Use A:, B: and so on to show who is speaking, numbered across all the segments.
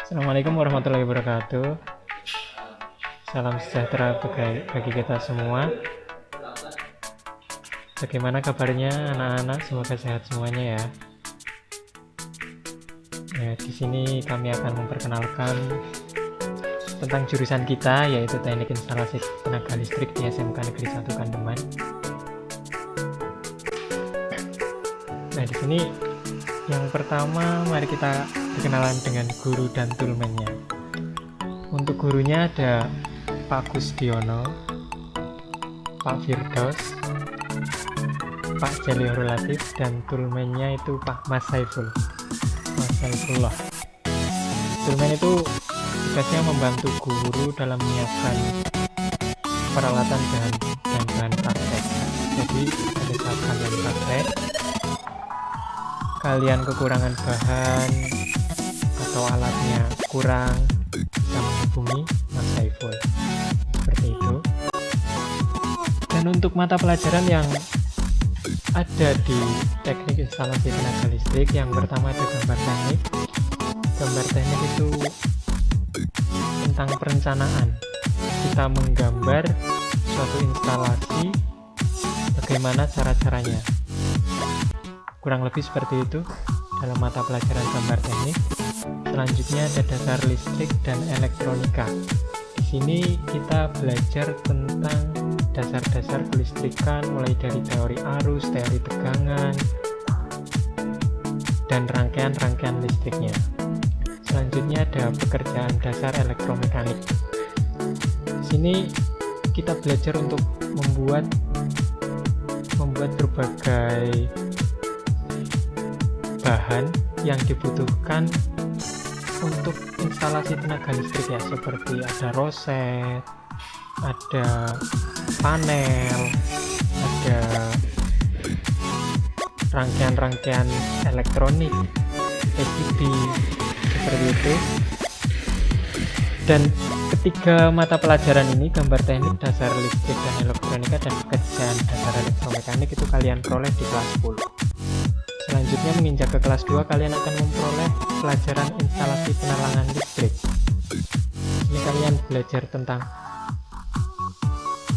A: Assalamualaikum warahmatullahi wabarakatuh. Salam sejahtera bagi kita semua. Bagaimana kabarnya anak-anak? Semoga sehat semuanya ya. Di sini kami akan memperkenalkan tentang jurusan kita, yaitu Teknik Instalasi Tenaga Listrik di SMK Negeri 1 Kandeman. Nah, di sini yang pertama mari kita berkenalan dengan guru dan tulmennya. Untuk gurunya ada Pak Gusdiono, Pak Firdaus, Pak Jalihur Latif, dan tulmennya itu Pak Mas Saifullah. Tulmen itu tugasnya membantu guru dalam menyiapkan peralatan dan bahan praktek. Jadi pada saat kalian praktek, kalian kekurangan bahan atau alatnya kurang, bisa menghubungi Mas Saiful. Seperti itu. Dan untuk mata pelajaran yang ada di Teknik Instalasi Tenaga Listrik, yang pertama ada gambar teknik. Gambar teknik itu tentang perencanaan. Kita menggambar suatu instalasi, bagaimana cara-caranya. Kurang lebih seperti itu dalam mata pelajaran gambar teknik. Selanjutnya ada dasar listrik dan elektronika. Di sini kita belajar tentang dasar-dasar kelistrikan, mulai dari teori arus, teori tegangan, dan rangkaian-rangkaian listriknya. Selanjutnya ada pekerjaan dasar elektromekanik. Di sini kita belajar untuk membuat berbagai bahan yang dibutuhkan untuk instalasi tenaga listrik ya, seperti ada roset, ada panel, ada rangkaian-rangkaian elektronik, PCB, seperti itu. Dan ketiga mata pelajaran ini, gambar teknik, dasar listrik dan elektronika, dan pekerjaan dasar elektromekanik, itu kalian peroleh di kelas 10. Selanjutnya menginjak ke kelas 2, kalian akan memperoleh pelajaran instalasi penerangan listrik. Ini kalian belajar tentang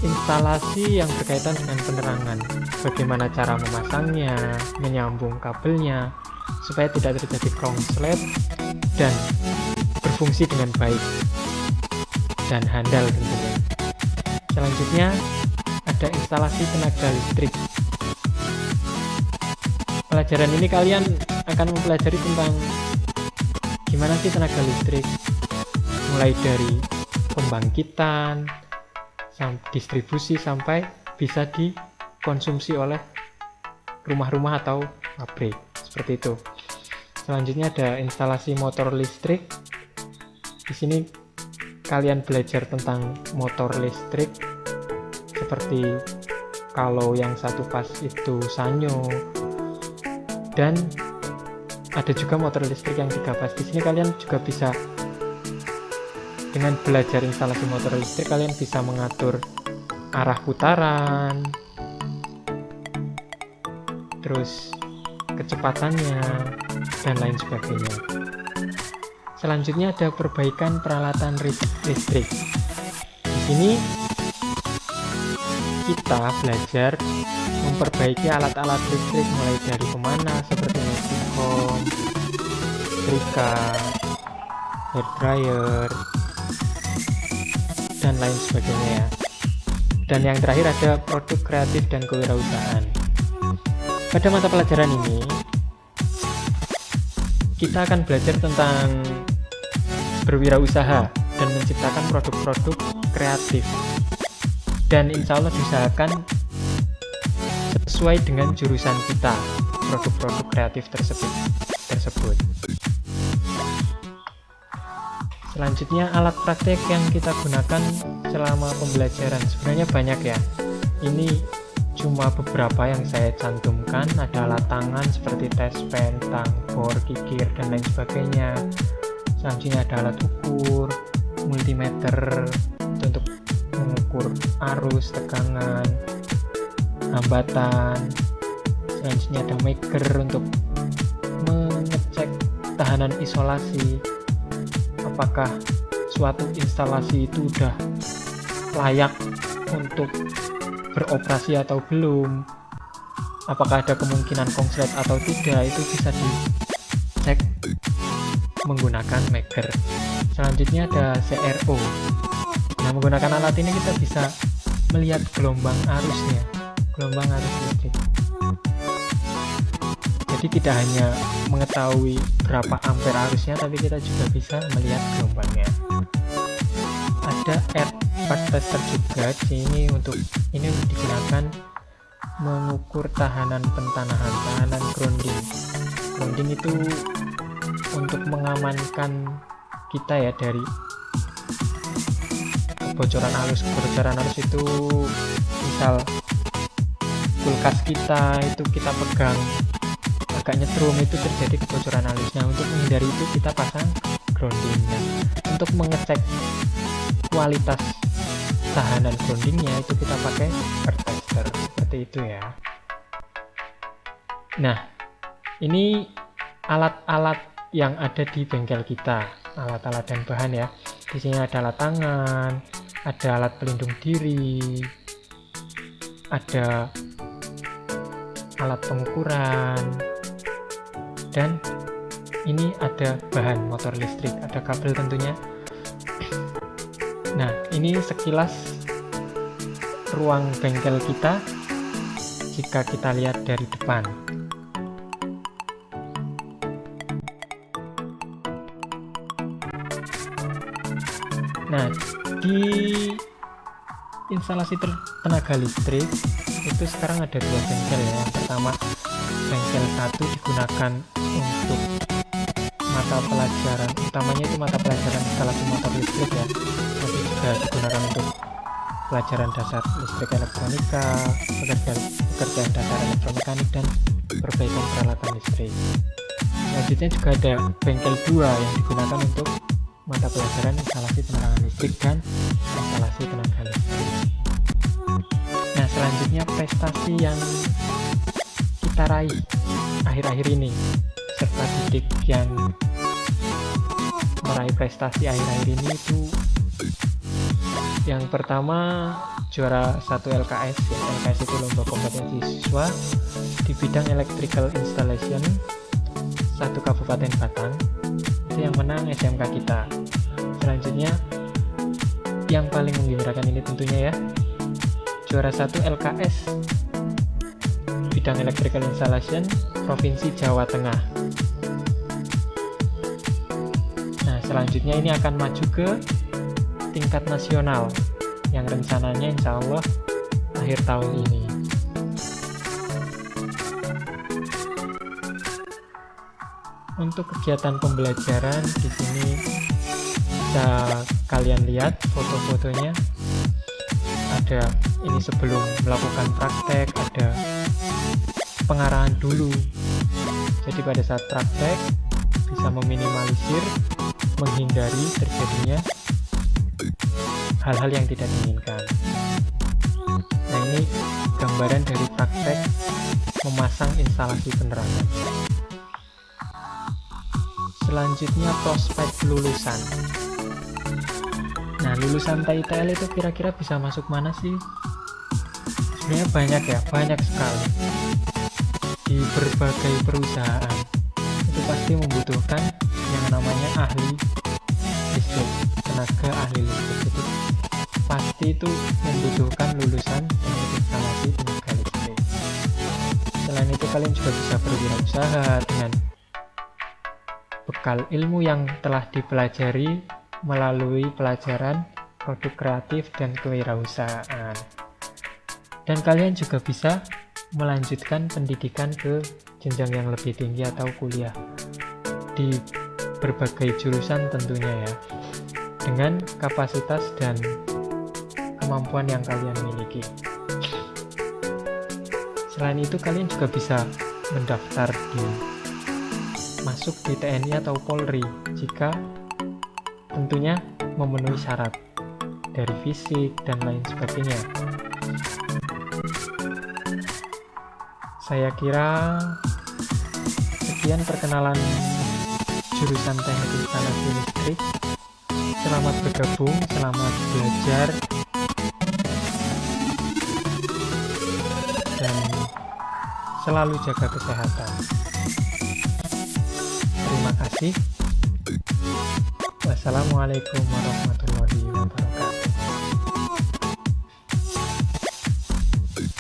A: instalasi yang berkaitan dengan penerangan, bagaimana cara memasangnya, menyambung kabelnya supaya tidak terjadi korslet dan berfungsi dengan baik dan handal tentunya. Selanjutnya ada instalasi tenaga listrik. Pelajaran ini kalian akan mempelajari tentang gimana sih tenaga listrik, mulai dari pembangkitan, distribusi, sampai bisa dikonsumsi oleh rumah-rumah atau pabrik, seperti itu. Selanjutnya ada instalasi motor listrik. Di sini kalian belajar tentang motor listrik, seperti kalau yang satu pas itu sanyo, dan ada juga motor listrik yang 3 fas. Di sini kalian juga bisa, dengan belajar instalasi motor listrik, kalian bisa mengatur arah putaran, terus kecepatannya, dan lain sebagainya. Selanjutnya ada perbaikan peralatan listrik. Di sini kita belajar memperbaiki alat-alat listrik, mulai dari pemanas seperti mesinkom, setrika, hair dryer, dan lain sebagainya ya. Dan yang terakhir ada produk kreatif dan kewirausahaan. Pada mata pelajaran ini kita akan belajar tentang berwirausaha dan menciptakan produk-produk kreatif, dan insya Allah diusahakan sesuai dengan jurusan kita produk-produk kreatif tersebut. Selanjutnya alat praktek yang kita gunakan selama pembelajaran sebenarnya banyak ya. Ini cuma beberapa yang saya cantumkan. Ada alat tangan seperti tespen, tang, bor, kikir, dan lain sebagainya. Selanjutnya ada alat ukur, multimeter untuk mengukur arus, tegangan, hambatan. Selanjutnya ada maker untuk mengecek tahanan isolasi, apakah suatu instalasi itu udah layak untuk beroperasi atau belum, apakah ada kemungkinan konslet atau tidak, itu bisa dicek menggunakan Megger. Selanjutnya ada CRO. Nah, menggunakan alat ini kita bisa melihat gelombang arusnya, gelombang arus listrik. Jadi tidak hanya mengetahui berapa ampere arusnya, tapi kita juga bisa melihat gelombangnya. Ada airbag tester juga di sini, untuk ini digunakan mengukur tahanan pentanahan, tahanan grounding. Grounding itu untuk mengamankan kita ya dari kebocoran arus. Kebocoran arus itu misal kulkas kita itu kita pegang agak nyetrum, itu terjadi kebocoran arusnya. Untuk menghindari itu kita pasang groundingnya. Untuk mengecek kualitas tahanan groundingnya itu kita pakai airbag tester, seperti itu ya. Nah, ini alat-alat yang ada di bengkel kita, alat-alat dan bahan ya. Di sini ada alat tangan, ada alat pelindung diri, ada alat pengukuran, dan ini ada bahan motor listrik, ada kabel tentunya. Nah, ini sekilas ruang bengkel kita jika kita lihat dari depan. Nah, di instalasi tenaga listrik itu sekarang ada dua bengkel ya. Yang pertama, bengkel 1 digunakan untuk mata pelajaran utamanya, itu mata pelajaran instalasi motor listrik ya, tapi juga digunakan untuk pelajaran dasar listrik elektronika, pekerjaan dasar elektromekanik, dan perbaikan peralatan listrik. Selanjutnya juga ada bengkel 2 yang digunakan untuk mata pelajaran instalasi penerangan listrik dan instalasi tenaga listrik. Nah, selanjutnya prestasi yang kita raih akhir-akhir ini, serta didik yang meraih prestasi akhir-akhir ini itu yang pertama juara 1 LKS ya. LKS itu lomba kompetensi siswa di bidang electrical installation 1 Kabupaten Batang, itu yang menang SMK kita. Selanjutnya yang paling menggembirakan ini tentunya ya, juara 1 LKS bidang electrical installation Provinsi Jawa Tengah. Nah, selanjutnya ini akan maju ke tingkat nasional yang rencananya insya Allah akhir tahun ini. Untuk kegiatan pembelajaran di sini bisa kalian lihat foto-fotonya. Ada ini sebelum melakukan praktek, ada pengarahan dulu. Jadi pada saat praktek bisa meminimalisir, menghindari terjadinya hal-hal yang tidak diinginkan. Nah, ini gambaran dari praktek memasang instalasi penerangan. Selanjutnya prospek lulusan. Nah, lulusan TITL itu kira-kira bisa masuk mana sih? Sebenarnya banyak ya, banyak sekali. Di berbagai perusahaan itu pasti membutuhkan yang namanya ahli listrik, tenaga ahli listrik. Itu pasti itu membutuhkan lulusan teknik instalasi tenaga listrik. Selain itu kalian juga bisa berwirausaha dengan bekal ilmu yang telah dipelajari melalui pelajaran produk kreatif dan kewirausahaan. Dan kalian juga bisa melanjutkan pendidikan ke jenjang yang lebih tinggi atau kuliah di berbagai jurusan tentunya ya, dengan kapasitas dan kemampuan yang kalian miliki. Selain itu kalian juga bisa mendaftar masuk di TNI atau Polri jika tentunya memenuhi syarat dari fisik dan lain sebagainya. Saya kira sekian perkenalan jurusan teknik instalasi listrik selamat bergabung, selamat belajar, dan selalu jaga kesehatan. Terima kasih. Wassalamualaikum warahmatullahi wabarakatuh.